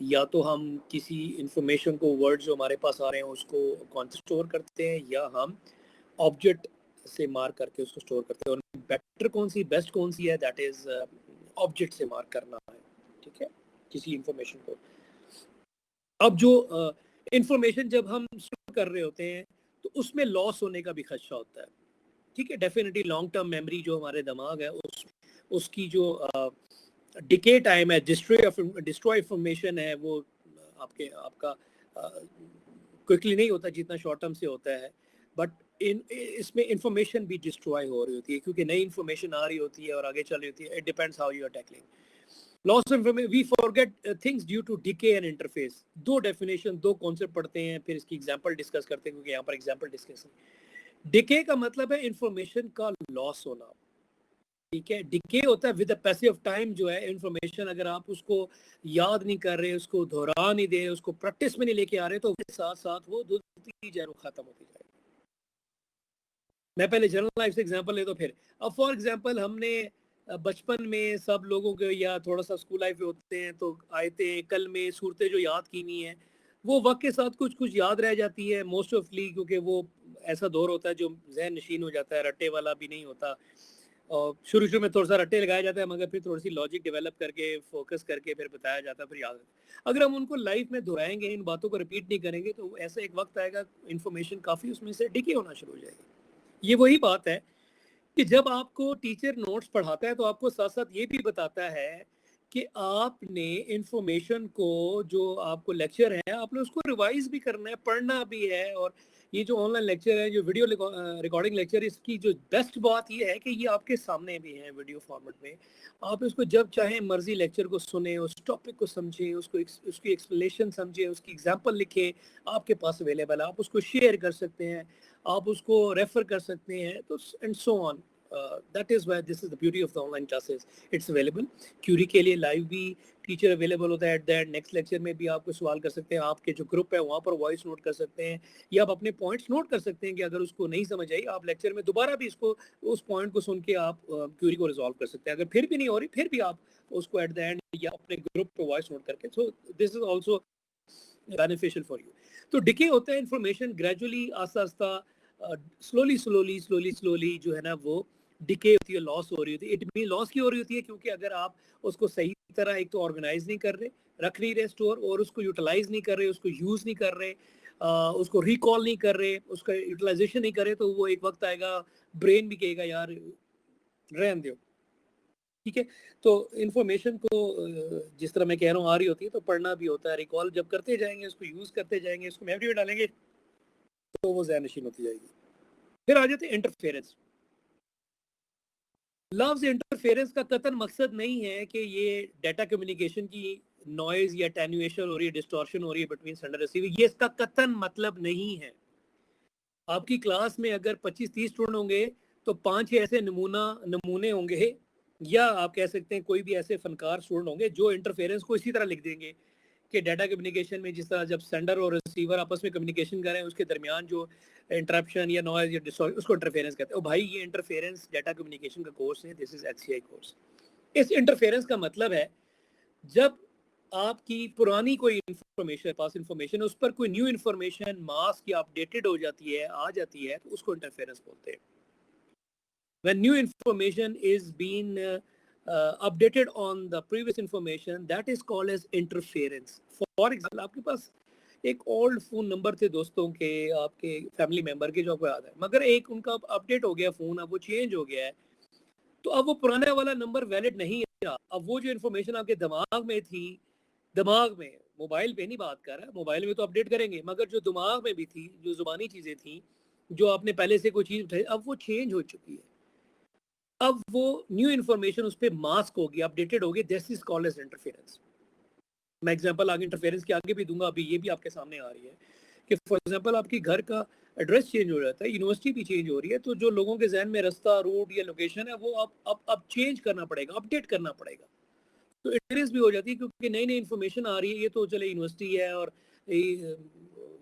یا تو ہم کسی انفارمیشن کو ورڈ جو ہمارے پاس آ رہے ہیں اس کو کون سے اسٹور کرتے ہیں, یا ہم آبجیکٹ سے مارک کر کے اس کو اسٹور کرتے ہیں. اور بیٹر کون سی, بیسٹ کون سی ہے, دیٹ از آبجیکٹ سے مارک کرنا ہے, ٹھیک ہے, کسی انفارمیشن کو. اب جو انفارمیشن جب ہم اسٹور کر رہے ہوتے ہیں تو اس میں لاس ہونے کا بھی خدشہ ہوتا ہے, ٹھیک ہے. ڈیفینیٹلی لانگ ٹرم میموری جو ہمارے دماغ ہے اس کی جو ڈیکے ٹائم ہے, ڈسٹروائے انفارمیشن ہے, وہ آپ کا کوئکلی نہیں ہوتا جتنا شارٹ ٹرم سے ہوتا ہے. بٹ اس میں انفارمیشن بھی ڈسٹروائے ہو رہی ہوتی ہے کیونکہ نئی انفارمیشن آ رہی ہوتی ہے اور آگے چل رہی ہوتی ہے. It depends how you are tackling loss of information. We forget things due to decay and interface. دو ڈیفینیشن, دو کانسیپٹ پڑھتے ہیں, پھر اس کی ایگزامپل ڈسکس کرتے ہیں کیونکہ یہاں پر ایگزامپل ڈسکس ہے. ڈیکے کا مطلب ہے انفارمیشن کا لاس ہونا, ٹھیک ہے. ڈیکے ہوتا ہے with a piece of time. جو ہے انفارمیشن اگر آپ اس کو یاد نہیں کر رہے, اس کو دہرا نہیں دے, اس کو پریکٹس میں نہیں لے کے آ رہے, تو ساتھ ساتھ وہ دھلتی جائے, وہ ختم ہوتی جائے. میں پہلے جنرل لائف سے ایگزامپل لے تو پھر اب فار ایگزامپل ہم نے بچپن میں سب لوگوں کے یا تھوڑا سا اسکول لائف میں ہوتے ہیں تو آیتیں کل میں صورتیں جو یاد کی ہوئی ہیں وہ وقت کے ساتھ کچھ یاد رہ جاتی ہے موسٹ آفلی, کیونکہ وہ ایسا دور ہوتا ہے جو ذہن نشین ہو جاتا ہے, رٹے والا بھی نہیں ہوتا. اور شروع میں تھوڑا سا رٹے لگایا جاتا ہے مگر پھر تھوڑی سی لاجک ڈیولپ کر کے فوکس کر کے پھر بتایا جاتا ہے, پھر یاد رہتا ہے. اگر ہم ان کو لائف میں دہرائیں گے, ان باتوں کو ریپیٹ نہیں کریں گے, تو ایسا ایک وقت آئے گا انفارمیشن کافی اس میں سے ڈکے ہونا شروع ہو جائے گی. یہ وہی بات ہے کہ جب آپ کو ٹیچر نوٹس پڑھاتا ہے تو آپ کو ساتھ ساتھ یہ بھی بتاتا ہے کہ آپ نے انفارمیشن کو, جو آپ کو لیکچر ہے, آپ نے اس کو ریوائز بھی کرنا ہے, پڑھنا بھی ہے. اور یہ جو آن لائن لیکچر ہے, جو ویڈیو ریکارڈنگ لیکچر, اس کی جو بیسٹ بات یہ ہے کہ یہ آپ کے سامنے بھی ہے ویڈیو فارمیٹ میں. آپ اس کو جب چاہیں مرضی لیکچر کو سنیں, اس ٹاپک کو سمجھیں, اس کی ایکسپلینیشن سمجھیں, اس کی ایگزامپل لکھیں, آپ کے پاس اویلیبل ہے. آپ اس کو شیئر کر سکتے ہیں, آپ اس کو ریفر کر سکتے ہیں, تو and so on. That is why this is the beauty of the online classes. It's available. Query کے لیے لائیو بھی ٹیچر اویلیبل ہوتا ہے. ایٹ دیٹ نیکسٹ لیکچر میں بھی آپ کو سوال کر سکتے ہیں, آپ کے جو گروپ ہے وہاں پر وائس نوٹ کر سکتے ہیں, یا آپ اپنے پوائنٹس نوٹ کر سکتے ہیں کہ اگر اس کو نہیں سمجھ آئی آپ لیکچر میں دوبارہ بھی اس پوائنٹ کو سن کے آپ کیوری کو ریزالو کر سکتے ہیں. اگر پھر بھی نہیں ہو رہی پھر بھی آپ اس کو ایٹ دا اینڈ یا اپنے گروپ پہ وائس نوٹ کر کے. So this is also beneficial for you. تو ڈکے ہوتا ہے انفارمیشن گریجولی, آہستہ آہستہ, سلولی جو ہے نا وہ ڈکے ہوتی ہے, لاس ہو رہی ہوتی ہے. اٹ مین لاس کی ہو رہی ہوتی ہے کیونکہ اگر آپ اس کو صحیح طرح ایک تو آرگنائز نہیں کر رہے, رکھ نہیں رہے اسٹور, اور اس کو یوٹیلائز نہیں کر رہے, اس کو یوز نہیں کر رہے, اس کو ریکال نہیں کر رہے, اس کا یوٹیلائزیشن نہیں کر رہے, تو وہ ایک وقت آئے گا برین بھی کہے گا یار رہن دیو, ٹھیک ہے. تو انفارمیشن کو جس طرح میں کہہ رہا ہوں آ رہی ہوتی ہے تو پڑھنا بھی ہوتا ہے. ریکال جب کرتے جائیں گے, اس کو یوز کرتے جائیں گے, اس کو میموری میں ڈالیں گے, تو وہ ذہن نشین ہوتی جائے گی. پھر آ جاتے ہیں انٹرفیرنس. لفظ انٹرفیرنس کا قطعاً مقصد نہیں ہے کہ یہ ڈیٹا کمیونیکیشن کی نوائز یا ٹینویشن ہو رہی ہے, ڈسٹورشن ہو رہی ہے بٹوین سینڈر ریسیور. یہ اس کا قطعاً مطلب نہیں ہے. آپ کی کلاس میں اگر 25-30 اسٹوڈنٹ ہوں گے تو 5 ایسے نمونے ہوں گے, یا آپ کہہ سکتے ہیں کوئی بھی ایسے فنکار اسٹوڈنٹ ہوں گے جو انٹرفیرنس کو اسی طرح لکھ دیں گے کہ ڈیٹا کمیونیکیشن میں جس طرح جب سینڈر اور ریسیور آپس میں کمیونیکیشن کریں اس کے درمیان جو انٹرپشن یا نوائز یا ڈسٹورشن, اس کو انٹرفیرنس کہتے ہیں. بھائی یہ انٹرفیرنس ڈیٹا کمیونیکیشن کا کورس ہے, دس از HCI کورس. اس انٹرفیرنس کا مطلب ہے جب آپ کی پرانی کوئی انفارمیشن اس پر کوئی نیو انفارمیشن ماسک یا اپڈیٹڈ ہو جاتی ہے, آ جاتی ہے, تو اس کو انٹرفیرنس بولتے ہیں. When new information is being updated on the previous information, that is called as interference. For example, آپ کے پاس ایک اولڈ فون نمبر تھے دوستوں کے, آپ کے فیملی ممبر کے, جو آپ کو یاد ہے, مگر ایک ان کا اپڈیٹ ہو گیا فون, اب وہ چینج ہو گیا ہے, تو اب وہ پرانا والا نمبر ویلڈ نہیں رہا. اب وہ جو انفارمیشن آپ کے دماغ میں تھی, دماغ میں, موبائل پہ نہیں بات کر رہا, موبائل میں تو اپڈیٹ کریں گے, مگر جو دماغ میں بھی تھی, جو زبانی چیزیں تھیں, جو آپ نے پہلے سے کوئی چیز اٹھائی, اب وہ چینج ہو چکی ہے. اب وہ نیو انفارمیشن اس پہ ماسک ہوگی, اپڈیٹڈ ہوگی. دس از کالڈ ایز انٹرفیرنس. میں ایگزامپل آگے انٹرفیرنس کے آگے بھی دوں گا, ابھی یہ بھی آپ کے سامنے آ رہی ہے کہ فار ایگزامپل آپ کی گھر کا ایڈریس چینج ہو جاتا ہے, یونیورسٹی بھی چینج ہو رہی ہے, تو جو لوگوں کے ذہن میں رستہ, روٹ یا لوکیشن ہے وہ اب چینج کرنا پڑے گا, اپڈیٹ کرنا پڑے گا. تو انٹرفیرنس بھی ہو جاتی ہے کیونکہ نئی انفارمیشن آ رہی ہے. یہ تو چلے یونیورسٹی ہے اور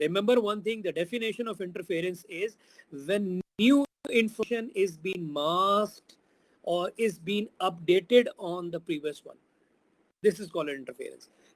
Remember one thing, the definition of interference is when new information is being masked or is being updated on the previous one. This is called interference.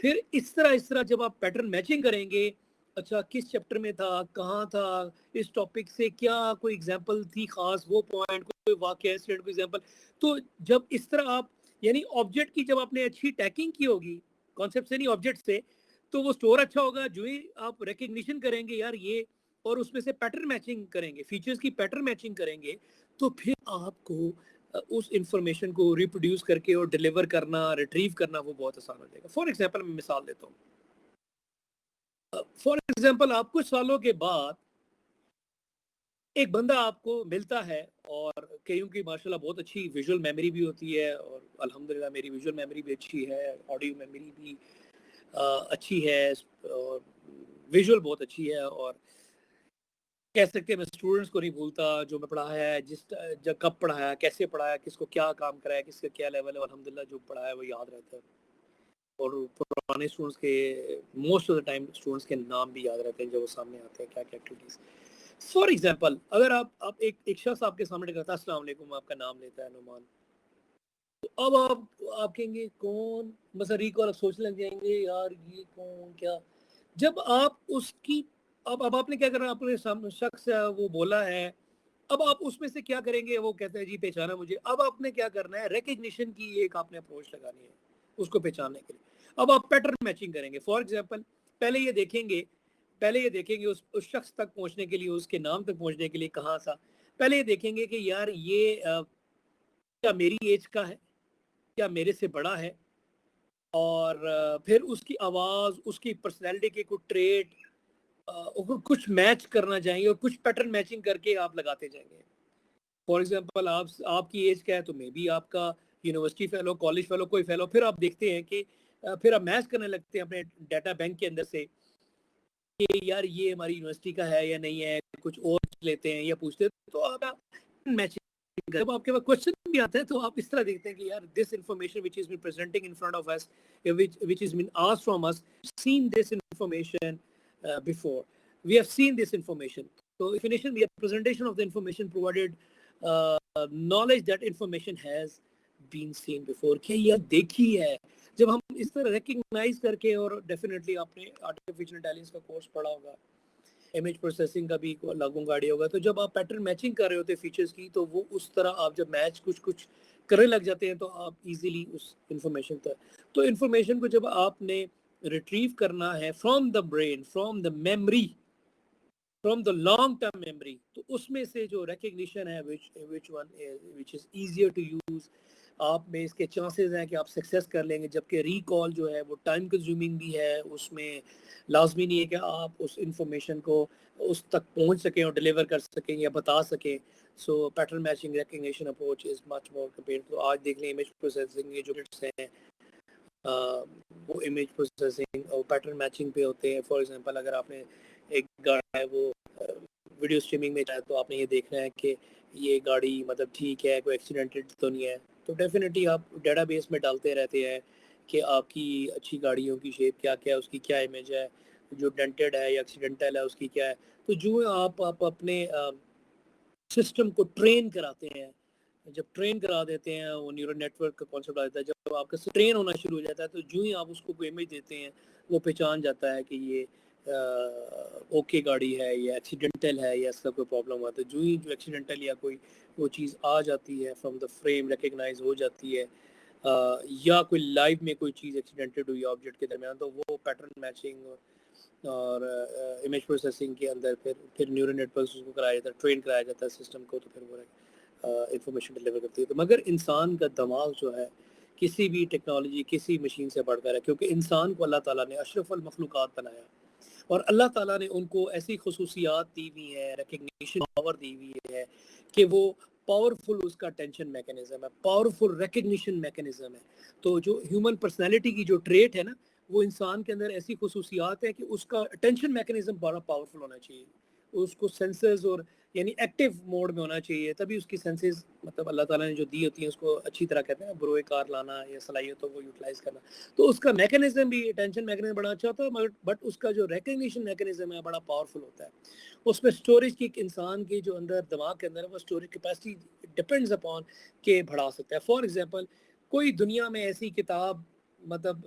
پھر اس طرح جب آپ پیٹرن میچنگ کریں گے، اچھا کس چیپٹر میں تھا، کہاں تھا، اس ٹاپک سے کیا کوئی ایگزامپل تھی خاص، وہ پوائنٹ کوئی واقعہ اسٹوڈنٹ کو ایگزامپل. تو جب اس طرح آپ یعنی آبجیکٹ کی جب آپ نے اچھی ٹیکنگ کی ہوگی کانسیپٹ سے نہیں آبجیکٹ سے، تو وہ اسٹور اچھا ہوگا. جو ہی آپ ریکگنیشن کریں گے یار یہ، اور اس میں سے پیٹرن میچنگ کریں گے، فیچرز کی پیٹرن میچنگ کریں گے، تو پھر آپ کو اس انفارمیشن کو ریپروڈیوس کر کے اور ڈیلیور کرنا، ریٹریو کرنا وہ بہت آسان ہو جائے گا. فار ایگزامپل میں مثال دیتا ہوں. فار ایگزامپل آپ کچھ سالوں کے بعد ایک بندہ آپ کو ملتا ہے، اور کئیوں کی ماشاءاللہ بہت اچھی ویژول میموری بھی ہوتی ہے، اور الحمدللہ میری ویژول میموری بھی اچھی ہے، آڈیو میموری بھی اچھی ہے، اور ویژول بہت اچھی ہے، اور کہہ سکتے ہیں میں اسٹوڈنٹس کو نہیں بھولتا جو میں پڑھایا ہے، جب کب پڑھایا، کیسے پڑھایا، کس کو کیا کام کرایا، کس کا کیا لیول ہے، الحمدللہ جو پڑھایا وہ یاد رہتا ہے. اور پرانے اسٹوڈنٹس کے most of the time students کے نام بھی یاد رہتے ہیں جب وہ سامنے آتے ہیں، کیا کیا ایکٹیویٹیز. فار ایگزامپل اگر آپ ایک شخص آپ کے سامنے کرتا ہے السلام علیکم، آپ کا نام لیتا ہے نعمان، تو اب آپ کہیں گے کون، مثلا ریکال سوچنے لگ جائیں گے یار یہ کون کیا. جب آپ اس کی اب آپ نے کیا کرنا، آپ نے شخص وہ بولا ہے، اب آپ اس میں سے کیا کریں گے، وہ کہتے ہیں جی پہچانا مجھے. اب آپ نے کیا کرنا ہے، ریکگنیشن کی ایک آپ نے اپروچ لگانی ہے اس کو پہچاننے کے لیے. اب آپ پیٹرن میچنگ کریں گے. فار ایگزامپل پہلے یہ دیکھیں گے اس شخص تک پہنچنے کے لیے، اس کے نام تک پہنچنے کے لیے کہاں تھا. پہلے یہ دیکھیں گے کہ یار یہ کیا میری ایج کا ہے، کیا میرے سے بڑا ہے، اور پھر اس کی آواز، اس کی پرسنالٹی کے کوئی ٹریٹ کچھ میچ کرنا چاہیں گے، اور کچھ پیٹرن میچنگ کر کے آپ لگاتے جائیں گے. فار ایگزامپل آپ کی ایج کیا ہے، تو میں بھی آپ کا یونیورسٹی فیلو، کالج فیلو، کوئی فیلو. پھر آپ دیکھتے ہیں کہ پھر آپ میچ کرنے لگتے ہیں اپنے ڈیٹا بینک کے اندر سے کہ یار یہ ہماری یونیورسٹی کا ہے یا نہیں ہے، کچھ اور لیتے ہیں یا پوچھتے ہیں. تو آپ میچنگ جب آپ کے پاس کوشچن بھی آتا ہے تو آپ اس طرح دیکھتے ہیں کہ یار this information which is been presenting in front of us, which has been asked from us, seen this information before, we have seen this information. So definition, the presentation of the information provided knowledge that information has been seen before, کہ یہ دیکھی ہے. جب ہم اس طرح recognise کر کے، اور ڈیفینیٹلی آپ نے آرٹیفیشل انٹیلیجنس کا کورس پڑھا ہوگا، امیج پروسیسنگ کا بھی لاگوں گاڑی ہوگا، تو جب آپ پیٹرن میچنگ کر رہے ہوتے ہیں فیچرز کی، تو وہ اس طرح آپ جب میچ کچھ کرنے لگ جاتے ہیں تو آپ ایزیلی اس انفارمیشن تو انفارمیشن کو جب آپ نے ریٹریو کرنا ہے from the brain, from the memory, from the long term memory, تو اس میں سے جو ریکگنیشن ہے which is easier to use، آپ میں اس کے چانسز ہیں کہ آپ سکسیس کر لیں گے. جبکہ ریکال جو ہے وہ ٹائم کنزیومنگ بھی ہے، اس میں لازمی نہیں ہے کہ آپ اس انفارمیشن کو اس تک پہنچ سکیں اور ڈیلیور کر سکیں یا بتا سکیں. So pattern matching recognition approach is much more compare. تو آج دیکھ لیں امیج پروسیسنگ کے جو بٹس ہیں وہ امیج پروسیسنگ اور پیٹرن میچنگ پہ ہوتے ہیں. فار ایگزامپل اگر آپ نے ایک گاڑی ہے وہ ویڈیو اسٹریمنگ میں جائے، تو آپ نے یہ دیکھنا ہے کہ یہ گاڑی مطلب ٹھیک ہے، کوئی ایکسیڈنٹڈ تو نہیں ہے. تو ڈیفینیٹلی آپ ڈیٹا بیس میں ڈالتے رہتے ہیں کہ آپ کی اچھی گاڑیوں کی شیپ کیا کیا ہے، اس کی کیا امیج ہے، جو ڈینٹڈ ہے یا ایکسیڈنٹل ہے اس کی کیا ہے. تو جو آپ اپنے سسٹم کو ٹرین کراتے ہیں، جب ٹرین کرا دیتے ہیں، وہ نیورل نیٹ ورک کا کانسیپٹ آتا ہے، جب آپ کا ٹرین ہونا شروع ہو جاتا ہے، تو جو ہی آپ اس کو کوئی امیج دیتے ہیں وہ پہچان جاتا ہے کہ یہ اوکے گاڑی ہے یا ایکسیڈنٹل ہے یا اس کا کوئی پرابلم ہوا. تو جو ہی جو ایکسیڈنٹل یا کوئی وہ چیز آ جاتی ہے فرام دا فریم، ریکگنائز ہو جاتی ہے، یا کوئی لائیو میں کوئی چیز ایکسیڈنٹڈ ہوئی آبجیکٹ کے درمیان، تو وہ پیٹرن میچنگ اور امیج پروسیسنگ کے اندر پھر نیورل نیٹ ورکس کو کرایا جاتا ہے، ٹرین کرایا جاتا ہے سسٹم کو، تو پھر وہ انفارمیشن ڈیلیور کرتی ہے. تو مگر انسان کا دماغ جو ہے کسی بھی ٹیکنالوجی، کسی مشین سے بڑھ کر ہے، کیونکہ انسان کو اللہ تعالیٰ نے اشرف المخلوقات بنایا، اور اللہ تعالیٰ نے ان کو ایسی خصوصیات دی ہوئی ہے، ریکگنیشن پاور دی ہوئی ہے کہ وہ پاورفل اس کا اٹینشن میکینزم ہے، پاورفل ریکگنیشن میکینزم ہے. تو جو ہیومن پرسنالٹی کی جو ٹریٹ ہے نا، وہ انسان کے اندر ایسی خصوصیات ہیں کہ اس کا اٹینشن میکینزم بڑا پاورفل ہونا چاہیے. اس کو سینسرز اور یعنی ایکٹیو موڈ میں ہونا چاہیے، تبھی اس کی سینسز مطلب اللہ تعالیٰ نے جو دی ہوتی ہیں اس کو اچھی طرح کہتے ہیں بروئے کار لانا یا صلاحیتوں کو یوٹیلائز کرنا. تو اس کا میکینزم بھی، اٹینشن میکینزم بڑا اچھا ہوتا ہے، بٹ اس کا جو ریکگنیشن میکینزم ہے بڑا پاورفل ہوتا ہے. اس میں اسٹوریج کی انسان کی جو اندر دماغ کے اندر ہے، وہ اسٹوریج کیپیسٹی ڈپینڈز اپون کہ بڑھا سکتا ہے. فار ایگزامپل کوئی دنیا میں ایسی کتاب مطلب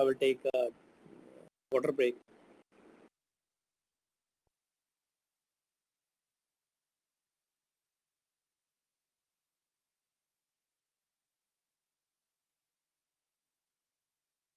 I will take a water break.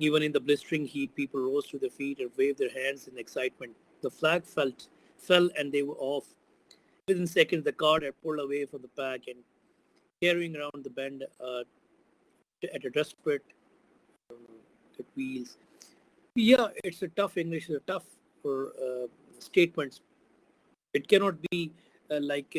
Even in the blistering heat, people rose to their feet and waved their hands in excitement. The flag fell and they were off. Within seconds, the car had pulled away from the pack and carrying around the bend at a desperate wheels. Yeah, it's a tough English, it's a tough statements. It cannot be like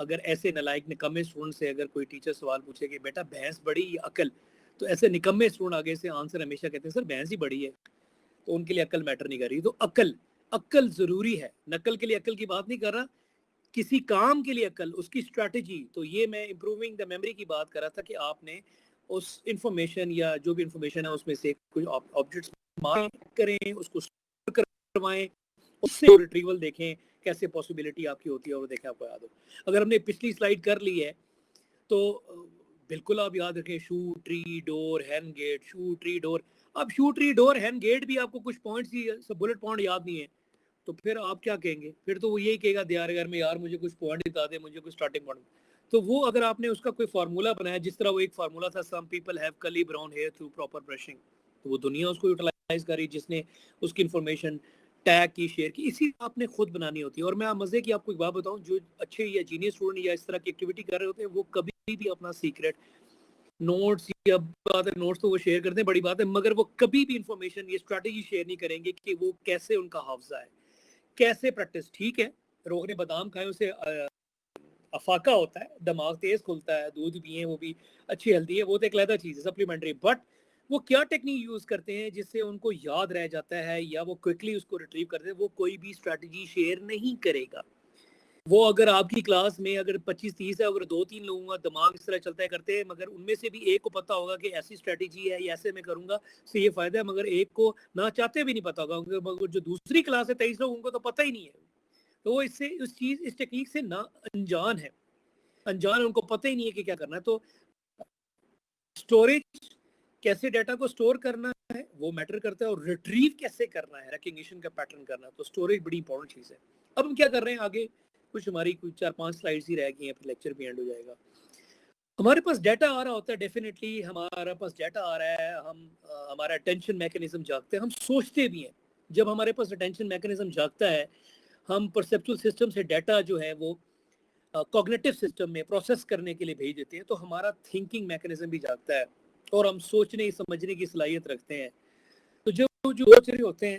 اگر ایسے نالائق نکمے student سے اگر کوئی teacher سوال پوچھے کہ بیٹا بھینس بڑی یا عقل، تو ایسے نکمے اسٹوڈنٹ آگے سے آنسر ہمیشہ کہتے ہیں سر بھینس ہی بڑی ہے، تو ان کے لیے عقل میٹر نہیں کر رہی. تو عقل ضروری ہے، نقل کے لیے عقل کی بات نہیں کر رہا، کسی کام کے لیے عقل، اس کی اسٹریٹجی. تو یہ میں امپروونگ دا میموری کی بات کر رہا تھا کہ آپ نے اس انفارمیشن یا جو بھی انفارمیشن ہے اس میں سے کوئی آبجیکٹس کریں، اس کو اسٹور کروائیں، اس سے ریٹریول دیکھیں کیسے پاسبلٹی آپ کی ہوتی ہے اور دیکھیں آپ کو یاد ہو. اگر ہم نے پچھلی سلائیڈ کر لی ہے تو بالکل آپ یاد رکھیں شو ٹری ڈور ہین گیٹ، شو ٹری ڈور. اب شو ٹری ڈور ہین گیٹ بھی آپ کو کچھ پوائنٹس ہی بلٹ پوائنٹ یاد نہیں ہے، تو پھر آپ کیا کہیں گے؟ پھر تو وہ یہی کہے گا دیار گھر میں یار مجھے کچھ پوائنٹ بتا دے، مجھے کچھ سٹارٹنگ پوائنٹ. تو وہ اگر آپ نے اس کا کوئی فارمولا بنایا، جس طرح وہ ایک فارمولا تھا some people have curly brown hair through proper brushing, تو وہ دنیا اس کو یوٹیلائز کر رہی جس نے اس کی انفارمیشن ٹیگ کی، شیئر کی. اسی آپ نے خود بنانی ہوتی ہے. اور میں مزے کی آپ کو ایک بات بتاؤں، جو اچھے یا جینیس اسٹوڈنٹ یا اس طرح کی ایکٹیویٹی کر رہے ہوتے ہیں وہ کبھی بھی اپنا سیکرٹ نوٹس یا بات ہے نوٹس تو وہ شیئر کرتے ہیں بڑی بات ہے، مگر وہ کبھی بھی انفارمیشن یہ اسٹریٹجی شیئر نہیں کریں گے کہ وہ کیسے ان کا حافظہ ہے، کیسے پریکٹس. ٹھیک ہے روغ نے بادام کھائے اسے افاقہ ہوتا ہے، دماغ تیز کھلتا ہے، دودھ پئیں وہ بھی اچھی ہیلدی ہے، وہ تو ایک علیحدہ چیز ہے سپلیمنٹری. بٹ وہ کیا ٹیکنیک یوز کرتے ہیں جس سے ان کو یاد رہ جاتا ہے یا وہ کوئکلی اس کو ریٹریو کرتے ہیں، وہ کوئی بھی اسٹریٹجی شیئر نہیں کرے گا. وہ اگر آپ کی کلاس میں اگر 25-30 ہے، اگر 2-3 لوگوں کا دماغ اس طرح چلتا ہے کرتے ہیں، مگر ان میں سے بھی ایک کو پتا ہوگا کہ ایسی اسٹریٹجی ہے یا ایسے میں کروں گا سے یہ فائدہ ہے، مگر ایک کو نہ چاہتے بھی نہیں پتا ہوگا. مگر جو دوسری کلاس ہے 23 لوگ ان کو تو پتہ ہی نہیں ہے، تو وہ اس ٹیکنیک سے نہ انجان ہے، ان کو پتہ ہی نہیں ہے کہ کیا کرنا ہے. تو اسٹوریج کیسے ڈیٹا کو اسٹور کرنا ہے وہ میٹر کرتا ہے، اور ریٹریو کیسے کرنا ہے، ریکگنیشن کا پیٹرن کرنا ہے. تو اسٹوریج بڑی امپورٹنٹ چیز ہے. اب ہم کیا کر رہے ہیں آگے، کچھ ہماری 4-5 سلائیڈز ہی رہ گئی ہیں، پھر لیکچر بھی اینڈ ہو جائے گا. ہمارے پاس ڈیٹا آ رہا ہوتا ہے، ڈیفینیٹلی ہمارے پاس ڈیٹا آ رہا ہے، ہمارا اٹینشن میکینزم جاگتا ہے، ہم سوچتے بھی ہیں. جب ہمارے پاس اٹینشن میکینزم جاگتا ہے، ہم پرسیپچول سسٹم سے ڈیٹا جو ہے وہ کوگنیٹو سسٹم میں پروسیس کرنے کے لیے بھیج دیتے ہیں، تو ہمارا تھنکنگ میکینزم بھی جاگتا ہے اور ہم سوچنے سمجھنے کی صلاحیت رکھتے ہیں. تو جو سوچ رہے ہوتے ہیں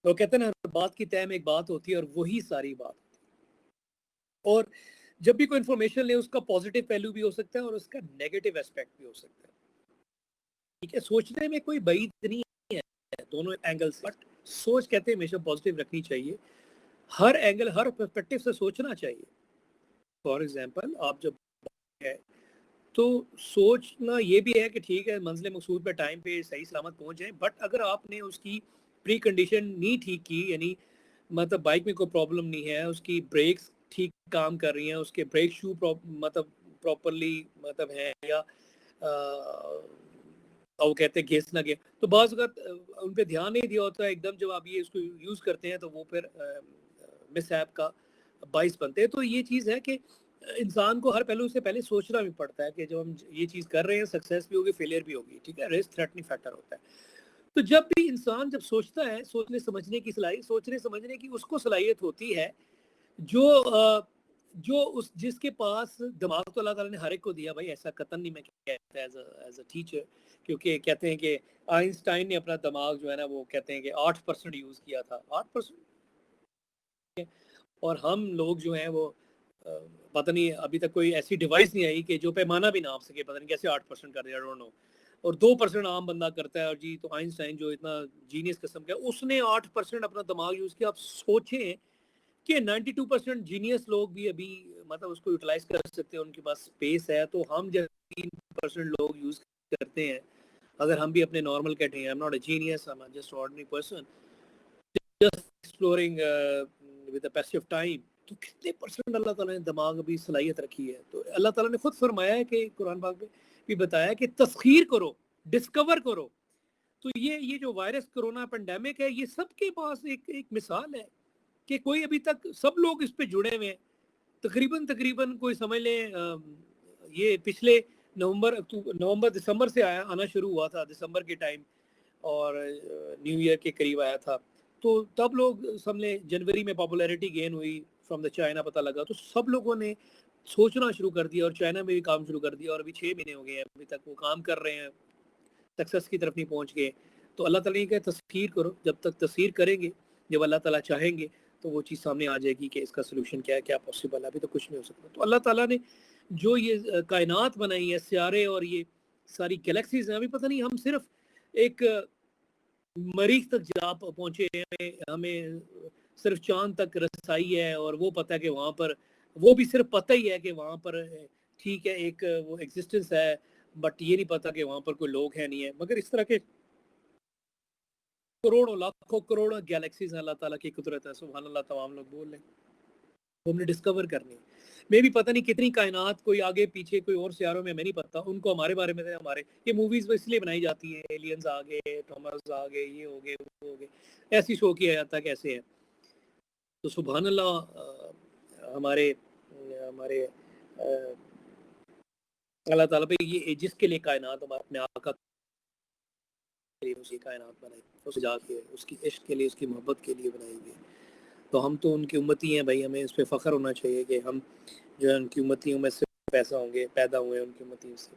وہ کہتے ہیں نا ہر بات کی تہ میں ایک بات ہوتی ہے اور وہی ساری بات ہوتی ہے. اور جب بھی کوئی انفارمیشن لے اس کا پازیٹیو پہلو بھی ہو سکتا ہے اور اس کا نیگیٹو ایسپیکٹ بھی ہو سکتا ہے. ٹھیک ہے، سوچنے میں کوئی بعید نہیں ہے دونوں اینگل سے، بٹ سوچ کہتے ہیں ہمیشہ پازیٹیو رکھنی چاہیے، ہر اینگل ہر پرسپیکٹیو سے سوچنا چاہیے. فار ایگزامپل آپ جب ہے تو سوچنا یہ بھی ہے کہ ٹھیک ہے منزل مقصود پہ ٹائم پہ صحیح سلامت پہنچ جائیں، بٹ اگر آپ نے اس کی پری کنڈیشن نہیں ٹھیک کی، یعنی مطلب بائک میں کوئی پرابلم نہیں ہے، اس کی بریکس ٹھیک کام کر رہی ہیں، اس کے بریک شو مطلب پراپرلی مطلب ہیں، یا وہ کہتے ہیں گھس نہ گئے، تو بعض اوقات ان پہ دھیان نہیں دیا ہوتا ہے، ایک دم جب آپ یہ اس کو یوز کرتے ہیں تو وہ پھر مس ایپ کا باعث بنتے ہیں. تو یہ چیز ہے کہ انسان کو ہر پہلو سے پہلے سوچنا بھی پڑتا ہے کہ جب ہم یہ چیز کر رہے ہیں سکسیس بھی ہوگی فیلئر بھی ہوگی. ٹھیک ہے، رسک تھریٹنگ فیکٹر ہوتا ہے. تو جب بھی انسان جب سوچتا ہے، سوچنے سمجھنے کی صلاحیت، سوچنے سمجھنے کی اس کو صلاحیت ہوتی ہے جو جس کے پاس دماغ تو اللہ تعالیٰ نے ہر ایک کو دیا. بھائی ایسا قطعاً نہیں میں کہتا ایز اے ٹیچر، کیونکہ کہتے ہیں کہ آئنسٹائن نے اپنا دماغ جو ہے نا وہ کہتے ہیں کہ 8% یوز کیا تھا، 8%. اور ہم لوگ جو ہیں وہ پتہ نہیں ابھی تک کوئی ایسی ڈیوائس نہیں آئی کہ جو پیمانہ بھی ناپ سکے، پتہ نہیں کیسے 8% کر دیا، I don't know. اور 2% عام بندہ کرتا ہے. اور جی تو آئنسٹائن جو اتنا جینیس قسم کا اس نے 8% اپنا دماغ یوز کیا. آپ سوچیں کہ 92% جینیس لوگ بھی ابھی مطلب اس کو یوٹیلائز کر سکتے ہیں، ان کے پاس اسپیس ہے. تو ہم جب 3% لوگ یوز کرتے ہیں، اگر ہم بھی اپنے نارمل کہتے ہیں I'm not a genius, I'm just an ordinary person just exploring with a passive time، تو کتنے پرسنٹ اللہ تعالیٰ نے دماغ ابھی صلاحیت رکھی ہے. تو اللہ تعالیٰ نے خود فرمایا ہے کہ قرآن پاک میں بھی بتایا کہ تسخیر کرو، ڈسکور کرو. تو یہ جو وائرس کرونا پینڈیمک ہے، یہ سب کے پاس ایک مثال ہے کہ کوئی ابھی تک سب لوگ اس پہ جڑے ہوئے ہیں. تقریباً کوئی سمجھ لیں یہ پچھلے نومبر دسمبر سے آنا شروع ہوا تھا، دسمبر کے ٹائم، اور نیو ایئر کے قریب آیا تھا. تو تب لوگ سمجھ لیں جنوری میں پاپولیرٹی گین ہوئی فرام دا چائنا، پتہ لگا تو سب لوگوں نے سوچنا شروع کر دیا اور چائنا میں بھی کام شروع کر دیا. اور ابھی 6 مہینے ہو گئے ہیں ابھی تک وہ کام کر رہے ہیں، سکسیس کی طرف نہیں پہنچ گئے. تو اللہ تعالیٰ نے کہا تسخیر کرو. جب تک تسخیر کریں گے، جب اللہ تعالیٰ چاہیں گے تو وہ چیز سامنے آ جائے گی کہ اس کا سلوشن کیا ہے, کیا پاسبل ہے. ابھی تو کچھ نہیں ہو سکتا. تو اللہ تعالیٰ نے جو یہ کائنات بنائی ہے, سیارے اور یہ ساری گلیکسیز ہیں, ابھی پتہ نہیں ہم صرف ایک مریخ تک جا پہنچے ہیں, ہمیں صرف چاند تک رسائی ہے, اور وہ پتہ ہے کہ وہاں پر, وہ بھی صرف پتہ ہی ہے کہ وہاں پر ٹھیک ہے ایک وہ ایگزسٹنس ہے, بٹ یہ نہیں پتا کہ وہاں پر کوئی لوگ ہیں نہیں ہے. مگر اس طرح کے کروڑوں لاکھوں کروڑوں گیلیکسیز ہیں, اللہ تعالیٰ کی قدرت ہے. سبحان اللہ, تمام لوگ بول لیں, وہ ہم نے ڈسکور کرنی. میں بھی پتہ نہیں کتنی کائنات, کوئی آگے پیچھے کوئی اور سیاروں میں نہیں پتا, ان کو ہمارے بارے میں ہمارے یہ موویز اس لیے بنائی جاتی ہیں, ایلینز آ گئے, ٹامرز آ گئے, یہ ہو گئے, وہ ہو گئے, ایسی شو کیا جاتا ہے کیسے ہے. تو سبحان اللہ, ہمارے ہمارے اللہ تعالیٰ پہ یہ جس کے لیے کائنات ہم اپنے آقا کے لیے اسی کائنات بنائی, اس جا کے اس کی عشق کے لیے, اس کی محبت کے لیے بنائی گئی. تو ہم تو ان کی امتی ہیں بھائی, ہمیں اس پہ فخر ہونا چاہیے کہ ہم جو ہے ان کی امتیوں میں سے پیسہ ہوں گے, پیدا ہوئے ان کی امتیوں سے,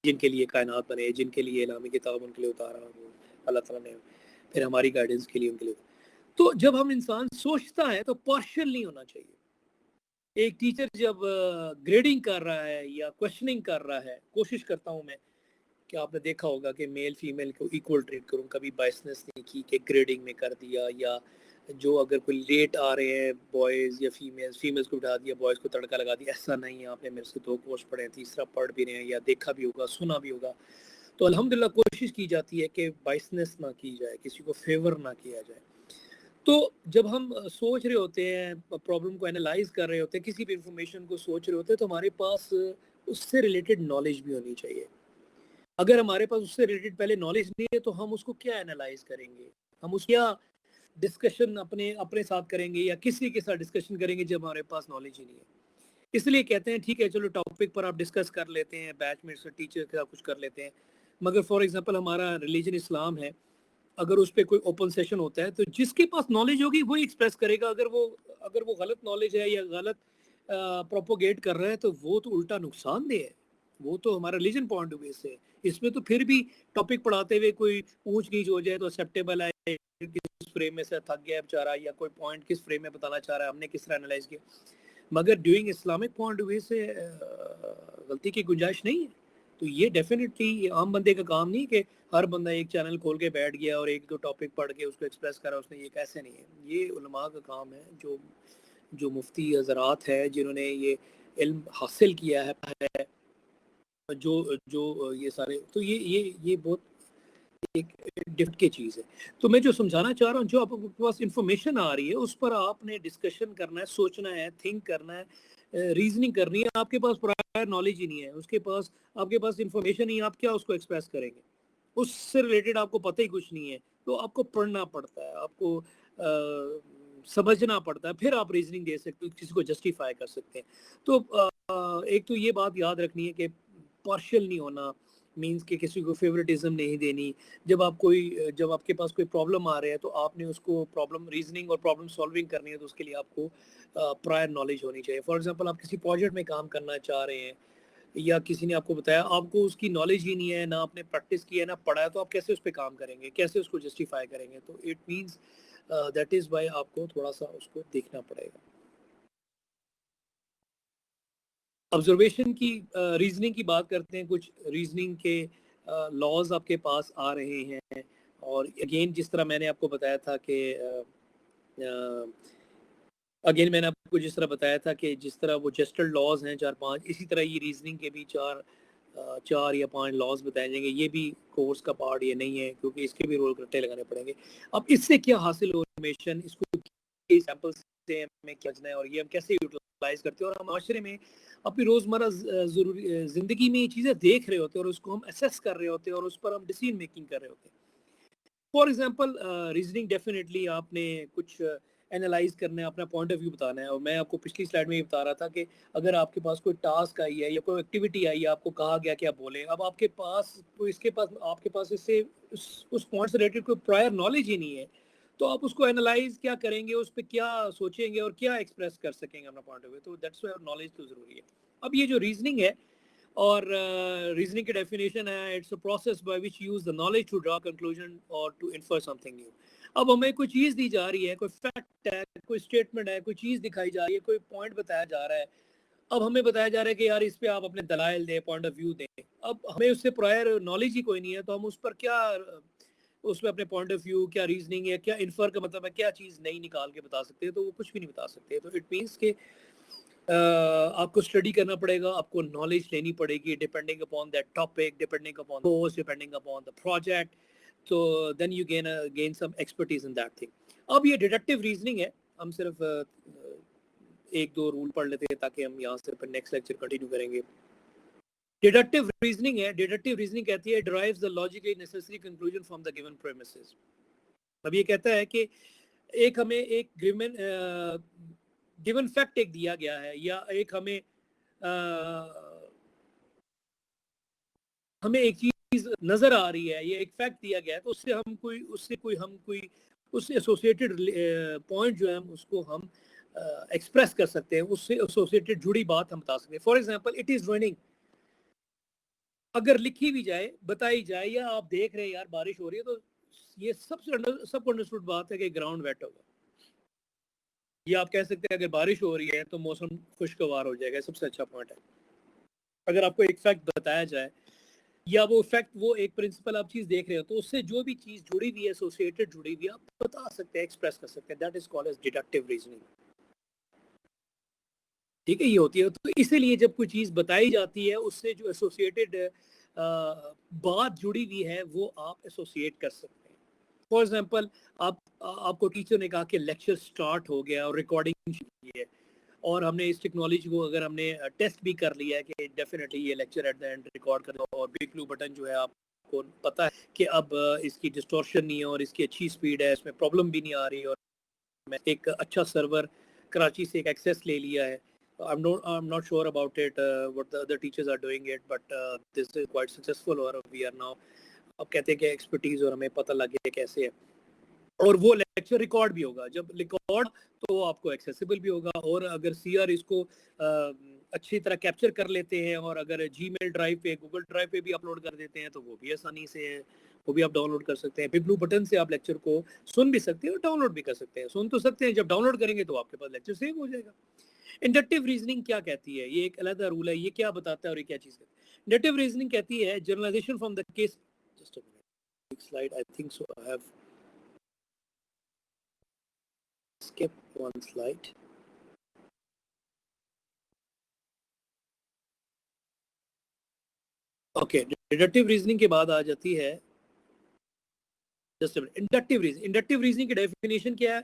جن کے لیے کائنات بنے, جن کے لیے الہامی کتاب ان کے لیے اتارا وہ اللہ تعالیٰ نے, پھر ہماری گائیڈنس کے لیے ان کے لیے. تو جب ہم انسان سوچتا ہے تو پارشل نہیں ہونا چاہیے. ایک ٹیچر جب گریڈنگ کر رہا ہے یا کوشچننگ کر رہا ہے, کوشش کرتا ہوں میں کہ آپ نے دیکھا ہوگا کہ میل فیمیل کو ایکول ٹریٹ کروں, کبھی بائسنس نہیں کی کہ گریڈنگ میں کر دیا, یا جو اگر کوئی لیٹ آ رہے ہیں بوائز یا فیمیلز کو بٹھا دیا, بوائز کو تڑکا لگا دیا. ایسا نہیں ہے, آپ نے میرے سے 2 کورس پڑھے ہیں, تیسرا پڑھ بھی رہے ہیں, یا دیکھا بھی ہوگا, سنا بھی ہوگا. تو الحمدللہ کوشش کی جاتی ہے کہ بائسنس نہ کی جائے, کسی کو فیور نہ کیا جائے. تو جب ہم سوچ رہے ہوتے ہیں, پرابلم کو انالائز کر رہے ہوتے ہیں, کسی بھی انفارمیشن کو سوچ رہے ہوتے ہیں, تو ہمارے پاس اس سے ریلیٹڈ نالج بھی ہونی چاہیے. اگر ہمارے پاس اس سے ریلیٹڈ پہلے نالج نہیں ہے تو ہم اس کو کیا انالائز کریں گے, ہم اس کیا ڈسکشن اپنے ساتھ کریں گے, یا کسی کے ساتھ ڈسکشن کریں گے جب ہمارے پاس نالج ہی نہیں ہے. اس لیے کہتے ہیں ٹھیک ہے چلو ٹاپک پر آپ ڈسکس کر لیتے ہیں, بیچ میں ٹیچر کے ساتھ کچھ کر لیتے ہیں. مگر فار ایگزامپل ہمارا ریلیجن اسلام ہے, اگر اس پہ کوئی اوپن سیشن ہوتا ہے تو جس کے پاس نالج ہوگی وہی ایکسپریس کرے گا. اگر وہ غلط نالج ہے یا غلط پروپوگیٹ کر رہا ہے تو وہ تو الٹا نقصان دہ ہے. وہ تو ہمارا ریلیجن پوائنٹ آف ویو سے ہے. اس میں تو پھر بھی ٹاپک پڑھاتے ہوئے کوئی اونچ نیچ ہو جائے تو ایکسیپٹیبل ہے, کس فریم میں سے تھک گیا بیچارہ, یا کوئی پوائنٹ کس فریم میں بتانا چاہ رہا ہے, ہم نے کس طرح انالائز کیا. مگر during Islamic point of view سے غلطی کی گنجائش نہیں ہے. تو یہ ڈیفینیٹلی عام بندے کا کام نہیں کہ ہر بندہ ایک چینل کھول کے بیٹھ گیا اور ایک دو ٹاپک پڑھ کے اس کو ایکسپریس کرا اس نے. یہ کیسے نہیں ہے, یہ علماء کا کام ہے, جو مفتی حضرات ہیں جنہوں نے یہ علم حاصل کیا ہے, جو یہ سارے, تو یہ بہت ایک ڈفٹ کی چیز ہے. تو میں جو سمجھانا چاہ رہا ہوں, جو آپ کے پاس انفارمیشن آ رہی ہے اس پر آپ نے ڈسکشن کرنا ہے, سوچنا ہے, تھنک کرنا ہے, ریزننگ کرنی ہے. آپ کے پاس پرائر نالج ہی نہیں ہے, آپ کے پاس انفارمیشن ہی, آپ کیا اس کو ایکسپریس کریں گے, اس سے ریلیٹڈ آپ کو پتہ ہی کچھ نہیں ہے. تو آپ کو پڑھنا پڑتا ہے, آپ کو سمجھنا پڑتا ہے, پھر آپ ریزننگ دے سکتے, کسی کو جسٹیفائی کر سکتے ہیں. تو ایک تو یہ بات یاد رکھنی ہے کہ پارشل نہیں ہونا, مینس کہ کسی کو فیورٹزم نہیں دینی. جب آپ کے پاس کوئی پرابلم آ رہا ہے تو آپ نے اس کو پرابلم ریزننگ اور پرابلم سالونگ کرنی ہے, تو اس کے لیے آپ کو پرائر نالج ہونی چاہیے. فار ایگزامپل آپ کسی پروجیکٹ میں کام کرنا چاہ رہے ہیں, یا کسی نے آپ کو بتایا, آپ کو اس کی نالج ہی نہیں ہے, نہ آپ نے پریکٹس کی ہے, نہ پڑھا ہے, تو آپ کیسے اس پہ کام کریں گے, کیسے اس کو جسٹیفائی کریں گے. تو it means that is why آپ کو تھوڑا سا اس کو دیکھنا پڑے گا. آبزرویشن کی ریزننگ کی بات کرتے ہیں. کچھ ریزننگ کے لاز آپ کے پاس آ رہے ہیں, اور اگین جس طرح میں نے آپ کو بتایا تھا کہ جس طرح بتایا تھا کہ جس طرح وہ جسٹل لاز ہیں 4-5, اسی طرح یہ ریزننگ کے بھی 4 یا 5 لاز بتائے جائیں گے. یہ بھی کورس کا پارٹ یہ نہیں ہے, کیونکہ اس کے بھی رول رٹے لگانے پڑیں گے. اب اس سے کیا حاصل ہو انفارمیشن, اس کو ایگزامپل سے ہمیں کیا جانا ہے, اور یہ ہم کیسے یوٹیلائز کرتے ہیں, اور ہم معاشرے میں اپنی روزمرہ زندگی میں یہ چیزیں دیکھ رہے ہوتے ہیں, اور اس کو ہم اسیس کر رہے ہوتے ہیں, اور اس پر ہم ڈیسیژن میکنگ کر رہے ہوتے ہیں. فار ایگزامپل ریزننگ ڈیفینیٹلی آپ نے کچھ انالائز کرنا ہے, اپنا پوائنٹ آف ویو بتانا ہے. اور میں آپ کو پچھلی سلائڈ میں یہ بتا رہا تھا کہ اگر آپ کے پاس کوئی ٹاسک آئی ہے یا کوئی ایکٹیویٹی آئی ہے, آپ کو کہا گیا کہ آپ بولیں, اب آپ کے پاس اس سے اس پوائنٹ سے ریلیٹڈ کوئی پرائر نالج ہی نہیں ہے, تو آپ اس کو انالائز کیا کریں گے, اس پہ کیا سوچیں گے, اور کیا ایکسپریس کر سکیں گے اپنا پوائنٹ آف ویو. تو دیٹس وائی نالج تو ضروری ہے. اب یہ جو ریزننگ ہے, اور ریزننگ کی ڈیفینیشن ہے, it's a process by which use the knowledge to draw conclusion اور to infer something new. اب ہمیں کوئی چیز دی جا رہی ہے, کوئی فیکٹ ہے, کوئی اسٹیٹمنٹ ہے, کوئی چیز دکھائی جا رہی ہے, کوئی پوائنٹ بتایا جا رہا ہے. اب ہمیں بتایا جا رہا ہے کہ یار اس پہ آپ اپنے دلائل دیں, پوائنٹ آف ویو دیں. اب ہمیں اس سے پرائر نالج ہی کوئی نہیں ہے, تو ہم اس پر کیا, اس میں اپنے پوائنٹ آف ویو, کیا ریزننگ ہے, کیا انفر کا مطلب ہے, کیا چیز نہیں نکال کے بتا سکتے ہیں؟ تو وہ کچھ بھی نہیں بتا سکتے. تو اٹ مینس کہ آپ کو اسٹڈی کرنا پڑے گا, آپ کو نالج لینی پڑے گی, depending upon that topic, depending upon course, depending upon the project. تو then you gain some expertise in that thing. اب یہ ڈیڈکٹیو ریزننگ ہے. ہم صرف ایک دو رول پڑھ لیتے ہیں تاکہ ہم یہاں سے پھر نیکسٹ لیکچر کنٹینیو کریں گے. ڈیڈکٹیو ریزننگ ہے. ڈیڈکٹیو ریزننگ کہتی ہے drives the logically necessary conclusion from the given premises. اب یہ کہتا ہے کہ ایک ہمیں ایک گیون فیکٹ ایک دیا گیا ہے, یا ایک ہمیں ایک چیز نظر آ رہی ہے, یہ ایک فیکٹ دیا گیا ہے, تو اس سے ایسوسیٹڈ پوائنٹ جو ہے اس کو ہم ایکسپریس کر سکتے ہیں, اس سے ایسوسیٹڈ جڑی بات ہم بتا سکتے ہیں. For example it is raining, اگر لکھی بھی جائے, بتائی جائے, یا آپ دیکھ رہے ہیں یار بارش ہو رہی ہے, تو یہ سب کو انڈرسٹوڈ بات ہے کہ گراؤنڈ ویٹ ہوگا. یا آپ کہہ سکتے ہیں اگر بارش ہو رہی ہے تو موسم خوشگوار ہو جائے گا. سب سے اچھا پوائنٹ ہے. اگر آپ کو ایک فیکٹ بتایا جائے, یا وہ فیکٹ, وہ ایک پرنسپل آپ چیز دیکھ رہے ہو, تو اس سے جو بھی چیز جڑی ہوئی ہے, ایسوسیٹڈ جڑی ہوئی ہے, آپ بتا سکتے ہیں, ایکسپریس کر سکتے ہیں. That is called as deductive reasoning. ٹھیک ہے, یہ ہوتی ہے. تو اسی لیے جب کوئی چیز بتائی جاتی ہے, اس سے جو ایسوسیٹڈ بات جڑی ہوئی ہے وہ آپ ایسوسیٹ کر سکتے ہیں. فار ایگزامپل آپ کو ٹیچر نے کہا کہ لیکچر سٹارٹ ہو گیا اور ریکارڈنگ شروع ہے, اور ہم نے اس ٹیکنالوجی کو اگر ہم نے ٹیسٹ بھی کر لیا ہے کہ ڈیفینیٹلی یہ lecture at the end record کر دو, اور بگ بلو بٹن جو ہے آپ کو پتہ ہے کہ اب اس کی ڈسٹورشن نہیں ہے, اور اس کی اچھی سپیڈ ہے, اس میں پرابلم بھی نہیں آ رہی, اور میں ایک اچھا سرور کراچی سے ایک ایکسیس لے لیا ہے. I'm not sure about it, what the other teachers are doing it, but this is quite successful, or we are now اب کہتے ہیں کہ ایکسپرٹیز, اور ہمیں پتہ لگ گیا کیسے ہے. اور وہ لیکچر ریکارڈ بھی ہوگا. جب ریکارڈ تو آپ کو ایکسیسیبل بھی ہوگا, اور اگر سی آر اس کو اچھی طرح کیپچر کر لیتے ہیں, اور اگر جی میل ڈرائیو پہ, گوگل ڈرائیو پہ بھی اپلوڈ کر دیتے ہیں, تو وہ بھی آسانی سے ہے, وہ بھی آپ ڈاؤن لوڈ کر سکتے ہیں. بگ بلو بٹن سے آپ لیکچر کو سن بھی سکتے ہیں اور ڈاؤن لوڈ بھی کر سکتے ہیں. سن تو سکتے ہیں, جب ڈاؤن لوڈ کریں گے تو آپ کے پاس لیکچر سیو ہو جائے گا. انڈکٹیو ریزننگ کیا کہتی ہے؟ یہ ایک علیحدہ رول ہے. یہ کیا بتاتا ہے اور یہ کیا چیز کہتی ہے؟ انڈکٹیو ریزننگ کہتی ہے generalisation from the case. Just a minute, slide I think so I have skip one slide. Okay, deductive reasoning کے بعد آ جاتی ہے انڈکٹیو ریزننگ. انڈکٹیو ریزننگ کی ڈیفینیشن کیا ہے؟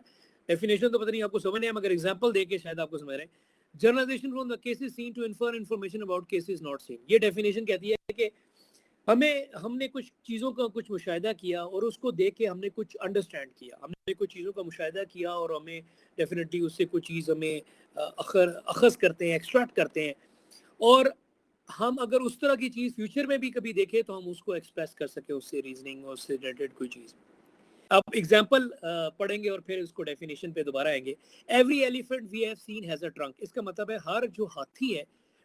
ڈیفینیشن تو پتہ نہیں آپ کو سمجھ نہیں ہے, مگر ایگزامپل دے کے شاید آپ کو سمجھ رہے ہیں. Generalisation from the cases seen to infer information about cases not seen. یہ ڈیفینیشن کہتی ہے کہ ہم نے کچھ چیزوں کا کچھ مشاہدہ کیا, اور اس کو دیکھ کے ہم نے کچھ انڈرسٹینڈ کیا. ہم نے کچھ چیزوں کا مشاہدہ کیا, اور ہمیں ڈیفینیٹلی اس سے کچھ چیز ہمیں اخذ کرتے ہیں, ایکسٹریکٹ کرتے ہیں, اور ہم اگر اس طرح کی چیز فیوچر میں بھی کبھی دیکھیں تو ہم اس کو ایکسپریس کر سکیں, اس سے ریزننگ اور اس سے ریلیٹڈ کوئی چیز. اب ایگزامپل پڑھیں گے اور پھر اس کو ڈیفینیشن پہ دوبارہ آئیں گے. Every elephant we have seen has a trunk. اس کا مطلب ہے ہر جو ہاتھی ہے,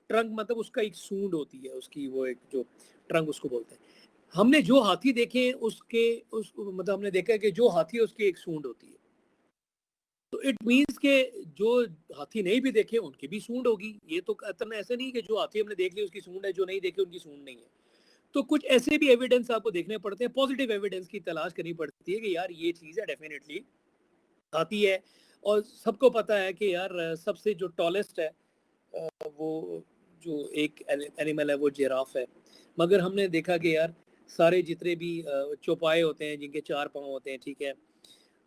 ٹرنک مطلب اس کا ایک سونڈ ہوتی ہے, اس کی وہ ایک جو ٹرنک اس کو بولتے ہیں. ہم نے جو ہاتھی دیکھے مطلب ہم نے دیکھا ہے کہ جو ہاتھی ہے اس کی ایک سونڈ ہوتی ہے. تو اٹ مینس کہ جو ہاتھی نہیں بھی دیکھے ان کی بھی سونڈ ہوگی. یہ تو ایسا نہیں کہ جو ہاتھی ہم نے دیکھ لی اس کی سونڈ ہے, جو نہیں دیکھے ان کی سونڈ نہیں ہے. تو کچھ ایسے بھی ایویڈنس آپ کو دیکھنے پڑتے ہیں, پازیٹیو ایویڈنس کی تلاش کرنی پڑتی ہے کہ یار یہ چیز ہے ڈیفینیٹلی ہاتھی ہے. اور سب کو پتا ہے کہ یار سب سے جو ٹالسٹ ہے وہ جو ایک اینیمل ہے وہ جیراف ہے. مگر ہم نے دیکھا کہ یار سارے جتنے بھی چوپائے ہوتے ہیں جن کے 4 پاؤں ہوتے ہیں, ٹھیک ہے,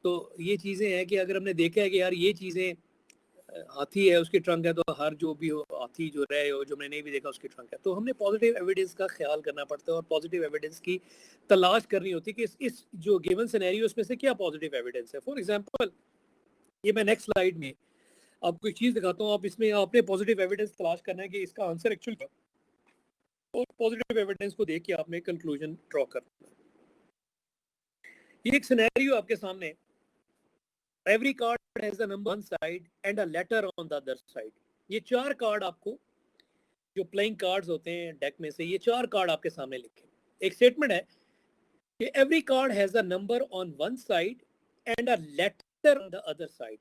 تو یہ چیزیں ہیں کہ اگر ہم نے دیکھا ہے کہ یار یہ چیزیں ہاتھی ہے اس کی ٹرنک ہے, تو ہر جو بھی ہو ہاتھی جو رہے ہو جو میں نے نہیں بھی دیکھا اس کی ٹرنک ہے. تو ہم نے پازیٹیو ایویڈنس کا خیال کرنا پڑتا ہے, اور پازیٹیو ایویڈنس کی تلاش کرنی ہوتی ہے کہ اس جو گیون سینیریو اس میں سے کیا پازیٹیو ایویڈنس ہے. فار ایگزامپل یہ میں نیکسٹ سلائیڈ میں آپ کو ایک چیز دکھاتا ہوں. آپ اس میں آپ نے پازیٹیو ایویڈنس تلاش کرنا ہے کہ اس کا آنسر ایکچوئل کیا, اور پازیٹیو ایویڈنس کو دیکھ کے آپ نے کنکلوژن ڈرا کرنا ہے. یہ ایک سینیریو آپ کے سامنے. Every card has a number on one side and a letter on the other side. یہ 4 کارڈ آپ کو جو پلئنگ کارڈز ہوتے ہیں ڈیک میں سے, یہ 4 کارڈ آپ کے سامنے لکھے. ایک سٹیٹمنٹ ہے کہ every card has a number on one side and a letter on the other side.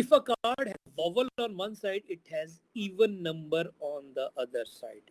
if a card has vowel on one side, it has even number on the other side.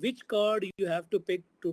which card you have to pick to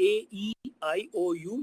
AEIOU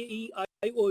AEIOU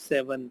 7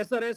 SRS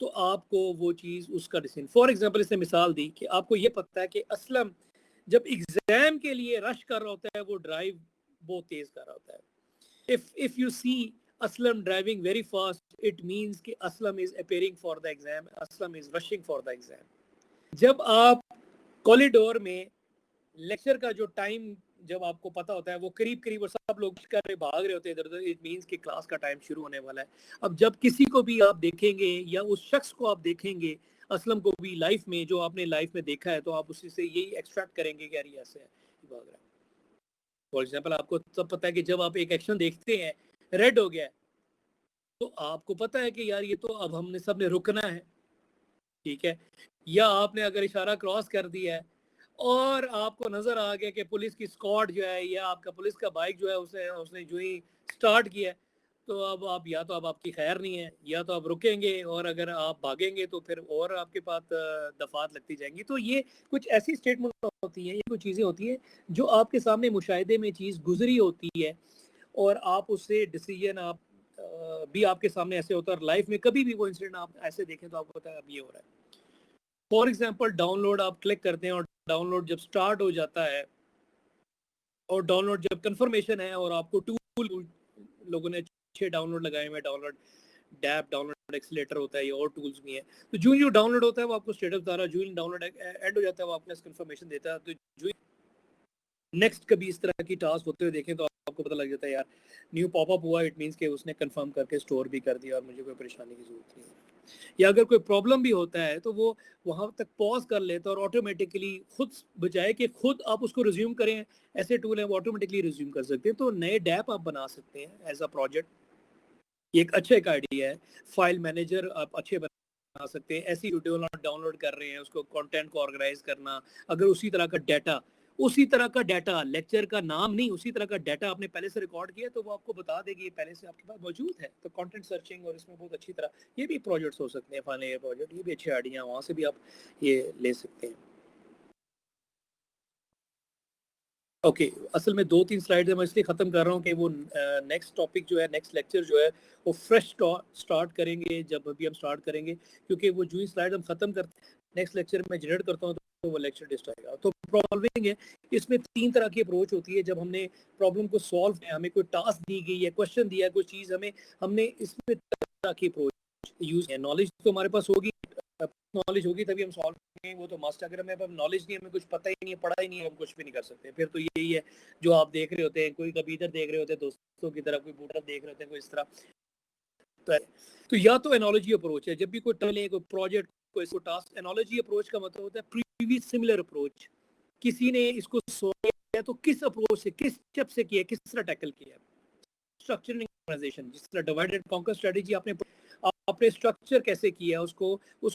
تو آپ کو وہ چیز اس کا decision. For example اس نے مثال دی کہ آپ کو یہ پتہ ہے کہ اسلم جب ایگزام کے لیے رش کر رہا ہوتا ہے وہ ڈرائیو بہت تیز کر رہا ہوتا ہے. if you see Aslam driving very fast, it means کہ Aslam is appearing for the exam, Aslam is rushing for the exam. جب آپ کوریڈور میں لیکچر کا جو ٹائم جب آپ کو پتا ہوتا ہے وہ قریب قریب اور سب لوگ کر رہے بھاگ رہے ہوتے ہیں ادھر ادھر, اٹ مینس کہ کلاس کا ٹائم شروع ہونے والا ہے. اب جب کسی کو بھی آپ دیکھیں گے یا اس شخص کو آپ دیکھیں گے اسلم کو بھی لائف میں جو آپ نے لائف میں دیکھا ہے تو آپ اسی سے یہی ایکسٹریکٹ کریں گے کہ یار یہ ایسے ہے بھاگ رہا ہے. فار ایگزامپل آپ کو سب پتا ہے کہ جب آپ ایک ایکشن دیکھتے ہیں ریڈ ہو گیا ہے تو آپ کو پتا ہے کہ یار یہ تو اب ہم نے سب نے رکنا ہے, ٹھیک ہے. یا آپ نے اگر اشارہ کراس کر دیا ہے اور آپ کو نظر آ گیا کہ پولیس کی اسکواڈ جو ہے یا آپ کا پولیس کا بائک جو ہے اس نے جو ہی سٹارٹ کیا ہے تو اب آپ یا تو اب آپ کی خیر نہیں ہے یا تو آپ رکیں گے, اور اگر آپ بھاگیں گے تو پھر اور آپ کے پاس دفعات لگتی جائیں گی. تو یہ کچھ ایسی اسٹیٹمنٹ ہوتی ہیں, یہ کچھ چیزیں ہوتی ہیں جو آپ کے سامنے مشاہدے میں چیز گزری ہوتی ہے اور آپ اس سے ڈیسیجن آپ بھی آپ کے سامنے ایسے ہوتا ہے. اور لائف میں کبھی بھی وہ انسیڈنٹ آپ ایسے دیکھیں تو آپ کو پتا ہے اب یہ ہو رہا ہے. فار ایگزامپل ڈاؤن لوڈ آپ کلک کرتے ہیں اور ڈاؤن لوڈ جب سٹارٹ ہو جاتا ہے اور ڈاؤن لوڈ جب کنفرمیشن ہے اور آپ کو ٹول لوگوں نے 6 ڈاؤن لوڈ لگائے ہوئے, download deep, download accelerator ہوتا ہے, یہ اور ٹولز بھی ہیں. تو جو ڈاؤن لوڈ ہوتا ہے وہ آپ کو اسٹیٹس بتا رہا ہے, جو ڈاؤن لوڈ اینڈ ہو جاتا ہے وہ آپ کو کنفرمیشن دیتا ہے. تو جو نیکسٹ کبھی اس طرح کی ٹاسک ہوتے ہوئے دیکھیں تو آپ کو پتہ لگ جاتا ہے یار نیو پاپ اپ ہوا, اٹ مینس کہ اس نے کنفرم کر کے سٹور بھی کر دیا اور مجھے کوئی پریشانی کی ضرورت نہیں ہے. یا اگر کوئی پرابلم بھی ہوتا ہے تو وہ وہاں تک پاز کر لیتا ہے اور آٹومیٹکلی خود بجائے کہ خود آپ اس کو ریزیوم کریں, ایسے ٹول ہیں وہ آٹومیٹکلی ریزیوم کر سکتے ہیں. تو نئے ڈیپ آپ بنا سکتے ہیں ایز اے پروجیکٹ, یہ ایک اچھا ایک آئیڈیا ہے. فائل مینیجر آپ اچھے بنا سکتے ہیں. ایسی ویڈیو ڈاؤن لوڈ کر رہے ہیں اس کو کنٹینٹ کو آرگنائز کرنا, اگر اسی طرح کا ڈیٹا لیکچر کا نام نہیں اسی طرح کا ڈیٹا آپ نے پہلے سے ریکارڈ کیا تو وہ آپ کو بتا دے گی یہ پہلے سے آپ کے پاس موجود ہے. تو کنٹینٹ سرچنگ اور اس میں بہت اچھی طرح یہ بھی پروجیکٹس ہو سکتے ہیں. فائنل ایئر پروجیکٹ یہ بھی اچھے آئیڈیا ہیں, وہاں سے بھی آپ یہ لے سکتے ہیں. اوکے, اصل میں 2-3 سلائیڈ میں اس لیے ختم کر رہا ہوں کہ وہ نیکسٹ ٹاپک جو ہے نیکسٹ لیکچر جو ہے وہ فریش سٹارٹ کریں گے جب ابھی ہم سٹارٹ کریں گے, کیونکہ وہ جو ہی سلائیڈ ہم ختم کرتے ہیں نیکسٹ لیکچر میں جنریٹ کرتا ہوں تو وہ لیکچر ڈسٹ آئے گا. تو پرابلم ہے اس میں 3 طرح کی اپروچ ہوتی ہے. جب ہم نے پرابلم کو سالو کیا, ہمیں کوئی ٹاسک دی گئی ہے, کوشچن دیا ہے, کوئی چیز ہم نے اس میں طرح کی اپروچ یوز ہے. نالج تو ہمارے پاس ہوگی, نالج ہوگی تبھی ہم سالو کریں گے, وہ تو ماسٹر. اگر ہمیں نالج نہیں ہے, ہمیں کچھ پتہ ہی نہیں ہے, پڑھا ہی نہیں ہے, ہم کچھ بھی نہیں کر سکتے. پھر تو یہی ہے جو آپ دیکھ رہے ہوتے ہیں, کوئی کبھی ادھر دیکھ رہے ہوتے ہیں دوستوں کی طرح, کوئی بوٹر دیکھ رہے ہوتے ہیں, کوئی اس طرح. تو یا تو انالوجی اپروچ ہے, جب بھی کوئی ٹرم کوئی پروجیکٹ کوئی ٹاسک, انالوجی اپروچ کا مطلب ہوتا ہے پریویس سملر اپروچ. کسی نے اس کو سولو کیا تو کس اپروچ سے, کس اسٹیپ سے کیا, کس طرح ٹیکل کیا. اسٹرکچرنگ آرگنائزیشن, جس طرح ڈیوائڈ اینڈ کانکر اسٹریٹجی آپ نے اسٹرکچر کیسے کیا, اس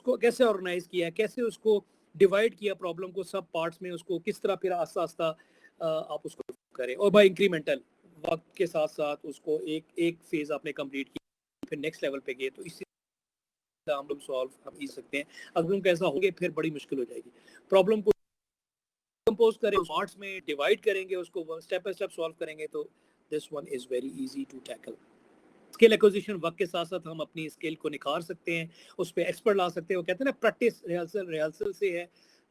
کو کیسے آرگنائز کیا, کیسے اس کو ڈیوائڈ کیا پرابلم کو سب پارٹس میں, اس کو کس طرح پھر آہستہ آہستہ آپ اس کو کریں. اور بائی انکریمنٹل وقت کے ساتھ ساتھ اس کو ایک فیز آپ نے کمپلیٹ کیا پھر نیکسٹ لیول پہ گئے, تو اس سے ہم لوگ سالو ہم کر سکتے ہیں. اگر ان کا ایسا ہوگا پھر بڑی مشکل ہو جائے گی. پرابلم کو کمپوز کریں, پارٹس میں ڈیوائڈ کریں گے, اس کو اسٹیپ بائی اسٹیپ سالو کریں گے, تو this one is very easy to tackle. Skill acquisition وقت کے ساتھ ساتھ ہم اپنی اسکل کو نکھار سکتے ہیں, اس پہ ایکسپرٹ لا سکتے ہیں. وہ کہتے ہیں نا پریکٹس ریہرسل سے ہے,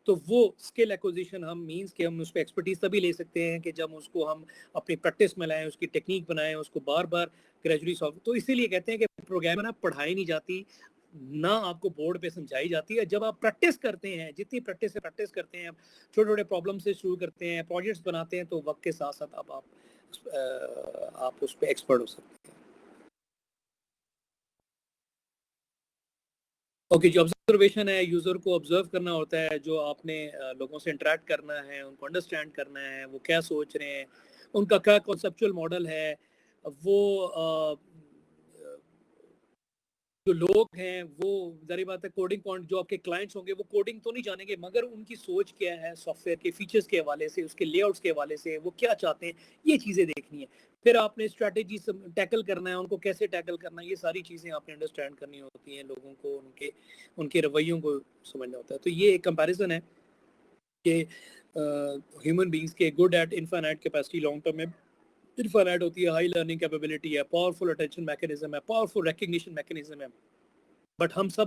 تو وہ اسکل ایکوزیشن ہم مینس کہ ہم اس پہ ایکسپرٹیز تبھی لے سکتے ہیں کہ جب اس کو ہم اپنی پریکٹس میں لائیں, اس کی ٹیکنیک بنائیں, اس کو بار بار گریجولی سالو. تو اسی لیے کہتے ہیں کہ پروگرام نا پڑھائی نہیں جاتی, نہ آپ کو بورڈ پہ سمجھائی جاتی ہے. جب آپ پریکٹس کرتے ہیں, جتنی پریکٹس کرتے ہیں, چھوٹے چھوٹے پرابلم سے شروع کرتے ہیں, پروجیکٹس بناتے ہیں, تو وقت کے ساتھ ساتھ اب آپ اس پہ ایکسپرٹ ہو سکتے ہیں. اوکے, جو آبزرویشن ہے, یوزر کو آبزرو کرنا ہوتا ہے, جو آپ نے لوگوں سے انٹریکٹ کرنا ہے, ان کو انڈرسٹینڈ کرنا ہے, وہ کیا سوچ رہے ہیں, ان کا کیا کنسیپچول ماڈل ہے. وہ جو لوگ ہیں وہ ظاہر بات ہے کوڈنگ پوائنٹ, جو آپ کے کلائنٹس ہوں گے وہ کوڈنگ تو نہیں جانیں گے, مگر ان کی سوچ کیا ہے سافٹ ویئر کے فیچرز کے حوالے سے, اس کے لے آؤٹس کے حوالے سے, وہ کیا چاہتے ہیں, یہ چیزیں دیکھنی ہے. پھر آپ نے اسٹریٹجی ٹیکل کرنا ہے, ان کو کیسے ٹیکل کرنا ہے, یہ ساری چیزیں آپ نے انڈرسٹینڈ کرنی ہوتی ہیں. لوگوں کو ان کے رویوں کو سمجھنا ہوتا ہے. تو یہ ایک کمپیریزن ہے کہ ہیومن بینگز کے good at infinite capacity long term میں انفائنائٹ ہوتی ہے, ہائی لرننگ کیپیبلٹی ہے, پاورفل اٹینشن میکینزم ہے, پاورفل ریکگنیشن میکینزم ہے. بٹ ہم سب